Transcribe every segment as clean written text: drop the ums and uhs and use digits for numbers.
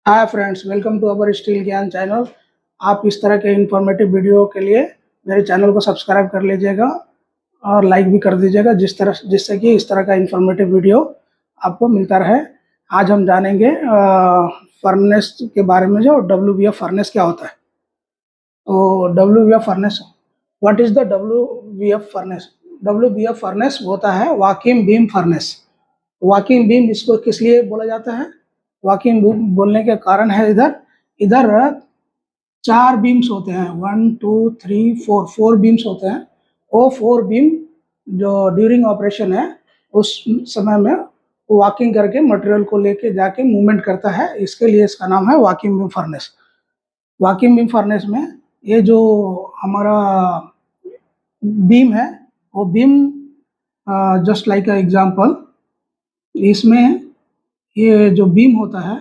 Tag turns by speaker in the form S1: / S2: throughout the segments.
S1: Hi friends, welcome to our steel ज्ञान channel. आप इस तरह के इंफॉर्मेटिव वीडियो के लिए मेरे चैनल को सब्सक्राइब कर लीजिएगा और लाइक भी कर दीजिएगा, जिससे कि इस तरह का इंफॉर्मेटिव वीडियो आपको मिलता रहे। आज हम जानेंगे फर्नेस के बारे में। जो WBF फर्नेस क्या होता है, तो WBF furnace, what is the WBF furnace? WBF furnace होता है vacuum beam furnace. Walking beam इसको किस लिए बोला जाता है? वॉकिंग बीम बोलने के कारण है, इधर इधर 4 बीम्स होते हैं, 1 2 3 4 बीम्स होते हैं। वो 4 बीम जो ड्यूरिंग ऑपरेशन है उस समय में वॉकिंग करके मटेरियल को लेके जाके मूवमेंट करता है, इसके लिए इसका नाम है walking beam furnace. Walking beam furnace में ये जो हमारा बीम है, वो beam just like a example, इसमें ये जो बीम होता है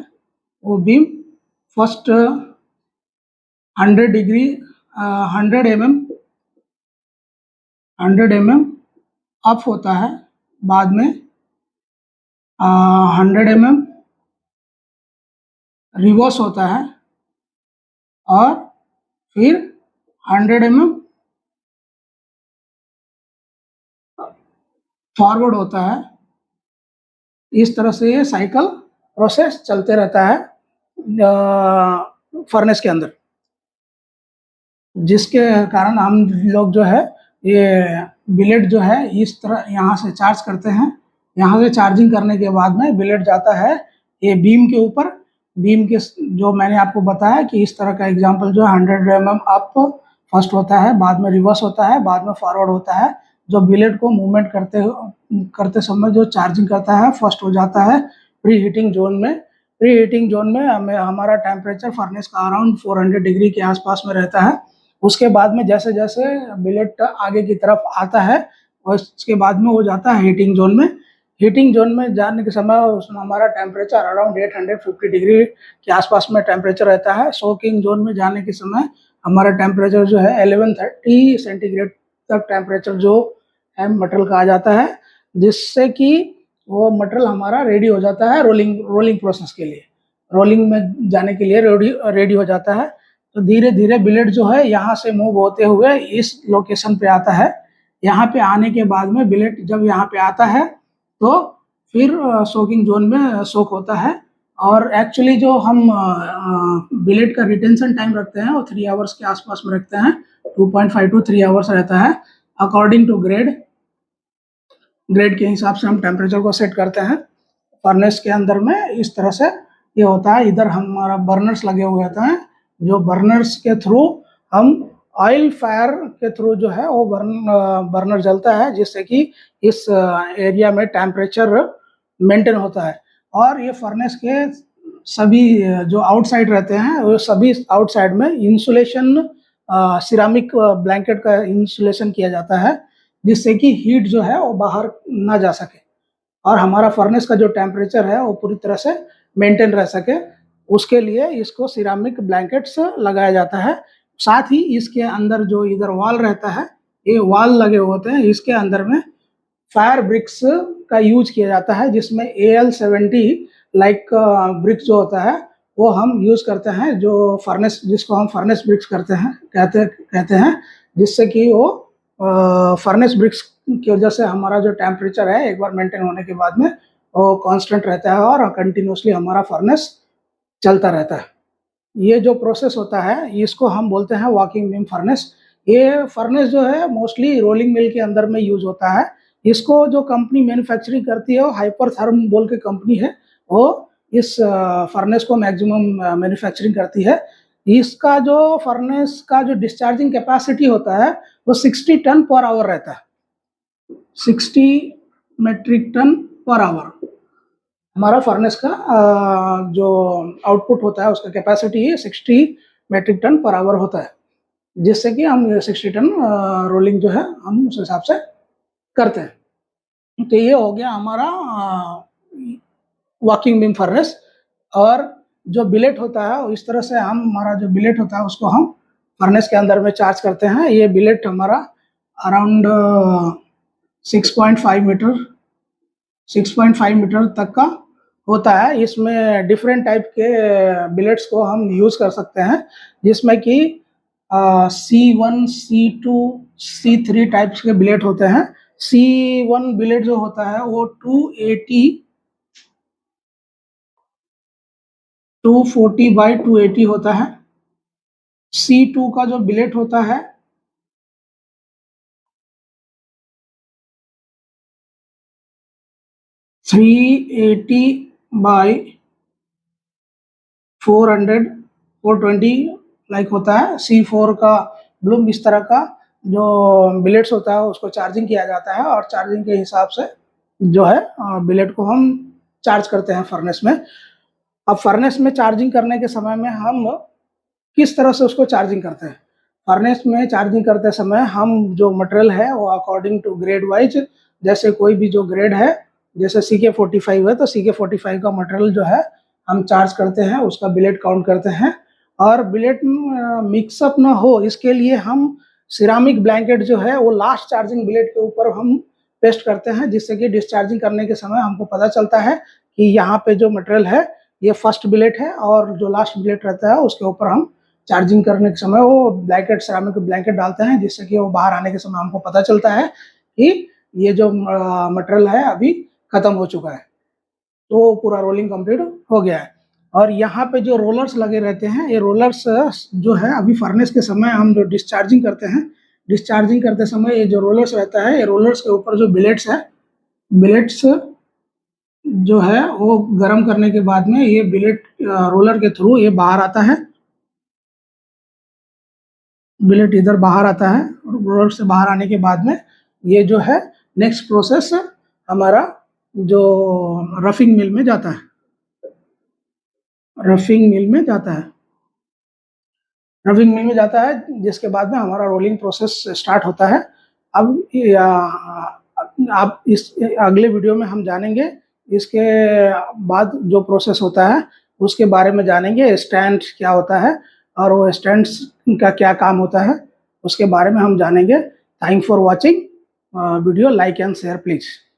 S1: वो beam first 100 degree 100 mm up होता है, बाद में 100 mm रिवर्स होता है और फिर 100 mm फॉरवर्ड होता है। इस तरह से ये साइकिल प्रोसेस चलते रहता है फर्नेस के अंदर, जिसके कारण हम लोग जो है ये बिलेट जो है इस तरह यहाँ से चार्ज करते हैं। यहाँ से चार्जिंग करने के बाद में बिलेट जाता है ये बीम के ऊपर। बीम के जो मैंने आपको बताया कि इस तरह का एग्जांपल जो है 100 mm अप फर्स्ट होता है, बाद में रिवर्स होता है, बाद में फॉरवर्ड होता है। जो बिलेट को मूवमेंट करते समय जो चार्जिंग करता है फर्स्ट हो जाता है प्री हीटिंग जोन में। प्री हीटिंग जोन में हमारा टेम्परेचर फर्नेस का अराउंड 400 डिग्री के आसपास में रहता है। उसके बाद में जैसे जैसे बिलेट आगे की तरफ आता है उसके बाद में वो जाता है हीटिंग जोन में। हीटिंग जोन में जाने के समय उसमें हमारा टेम्परेचर अराउंड 850 डिग्री के आसपास में टेम्परेचर रहता है। सोकिंग जोन में जाने के समय हमारा टेम्परेचर जो है 1130 सेंटीग्रेड तक टेम्परेचर जो है मटेरियल का आ जाता है, जिससे कि वो मटेरियल हमारा रेडी हो जाता है रोलिंग प्रोसेस के लिए, रोलिंग में जाने के लिए रेडी हो जाता है। तो धीरे धीरे बिलेट जो है यहाँ से मूव होते हुए इस लोकेशन पे आता है। यहाँ पे आने के बाद में बिलेट जब यहाँ पे आता है तो फिर सोकिंग जोन में सोक होता है। और एक्चुअली जो हम बिलेट का रिटेंशन टाइम रखते हैं वो 3 आवर्स के आसपास में रखते हैं, 2.5 to 3 आवर्स रहता है। अकॉर्डिंग टू ग्रेड के हिसाब से हम टेम्परेचर को सेट करते हैं। फर्नेस के अंदर में इस तरह से ये होता है। इधर हमारा बर्नर्स लगे हुए होते हैं, जो बर्नर्स के थ्रू हम ऑयल फायर के थ्रू जो है वो बर्नर जलता है, जिससे कि इस एरिया में टेम्परेचर मेंटेन होता है। और ये फर्नेस के सभी जो आउटसाइड रहते हैं वो सभी आउटसाइड में इंसुलेशन सिरामिक ब्लैंकेट का इंसुलेशन किया जाता है, जिससे कि हीट जो है वो बाहर ना जा सके और हमारा फर्नेस का जो टेम्परेचर है वो पूरी तरह से मेंटेन रह सके। उसके लिए इसको सिरामिक ब्लैंकेट्स लगाया जाता है। साथ ही इसके अंदर जो इधर वॉल रहता है, ये वॉल लगे होते हैं, इसके अंदर में फायर ब्रिक्स का यूज किया जाता है, जिसमें AL70 लाइक ब्रिक्स जो होता है वो हम यूज करते हैं, जो फर्नेस जिसको हम फर्नेस ब्रिक्स कहते हैं, जिससे कि वो फर्नेस ब्रिक्स की वजह से हमारा जो टेम्परेचर है एक बार मेंटेन होने के बाद में वो कांस्टेंट रहता है और कंटिन्यूसली हमारा फर्नेस चलता रहता है। ये जो प्रोसेस होता है इसको हम बोलते हैं वॉकिंग बीम फर्नेस। ये फर्नेस जो है मोस्टली रोलिंग मिल के अंदर में यूज होता है। इसको जो कंपनी मैन्युफैक्चरिंग करती है वो हाइपरथर्म बोल के कंपनी है, वो इस फर्नेस को मैक्सिमम मैन्युफैक्चरिंग करती है। इसका जो फर्नेस का जो डिस्चार्जिंग कैपेसिटी होता है वो 60 टन पर आवर रहता है, 60 मेट्रिक टन पर आवर हमारा फर्नेस का जो आउटपुट होता है उसका capacity 60 metric ton per hour होता है, जिससे कि हम 60 टन रोलिंग जो है हम उस हिसाब से करते हैं। तो ये हो गया हमारा वॉकिंग बीम फर्नेस। और जो बिलेट होता है इस तरह से हमारा जो बिलेट होता है उसको हम फर्नेस के अंदर में चार्ज करते हैं। ये बिलेट हमारा अराउंड 6.5 मीटर तक का होता है, इसमें डिफरेंट टाइप के बिलेट्स को हम यूज़ कर सकते हैं, जिसमें कि C1, C2, C3 टाइप्स के बिलेट होते हैं। C1 बिलेट जो होता है वो 240/280 होता है। C2 का जो बिलेट होता है 380/400 420 लाइक होता है। C4 का ब्लूम इस तरह का जो बिलेट्स होता है उसको चार्जिंग किया जाता है, और चार्जिंग के हिसाब से जो है बिलेट को हम चार्ज करते हैं फर्नेस में। अब फर्नेस में चार्जिंग करने के समय में हम किस तरह से उसको चार्जिंग करते हैं? फर्नेस में चार्जिंग करते समय हम जो मटेरियल है वो अकॉर्डिंग टू ग्रेड वाइज, जैसे कोई भी जो ग्रेड है, जैसे CK45 है तो CK45 का मटेरियल जो है हम चार्ज करते हैं, उसका बिलेट काउंट करते हैं। और बिलेट मिक्सअप ना हो इसके लिए हम सिरामिक ब्लैंकेट जो है वो लास्ट चार्जिंग बिलेट के ऊपर हम पेस्ट करते हैं, जिससे कि डिस्चार्जिंग करने के समय हमको पता चलता है कि यहाँ पे जो मटेरियल है ये फर्स्ट बिलेट है, और जो लास्ट बिलेट रहता है उसके ऊपर हम चार्जिंग करने के समय वो ब्लैंकेट, सिरामिक ब्लैंकेट डालते हैं, जिससे कि वो बाहर आने के समय हमको पता चलता है कि ये जो मटेरियल है अभी खत्म हो चुका है, तो पूरा रोलिंग कंप्लीट हो गया है। और यहाँ पे जो रोलर्स लगे रहते हैं, ये रोलर्स जो है अभी फर्नेस के समय हम जो डिस्चार्जिंग करते हैं, डिस्चार्जिंग करते समय ये जो रोलर्स रहता है, ये रोलर्स के ऊपर जो बिलेट्स है, बिलेट्स जो है वो गर्म करने के बाद में ये बिलेट रोलर के थ्रू ये बाहर आता है, बिलेट इधर बाहर आता है, और रोलर से बाहर आने के बाद में ये जो है नेक्स्ट प्रोसेस हमारा जो रफिंग मिल में जाता है, रफिंग मिल में जाता है, रफिंग मिल में जाता है, जिसके बाद में हमारा रोलिंग प्रोसेस स्टार्ट होता है। अब आप इस अगले वीडियो में हम जानेंगे इसके बाद जो प्रोसेस होता है उसके बारे में जानेंगे, स्टैंड क्या होता है और वो स्टैंड्स का क्या काम होता है उसके बारे में हम जानेंगे। Thank for watching video, like and share please.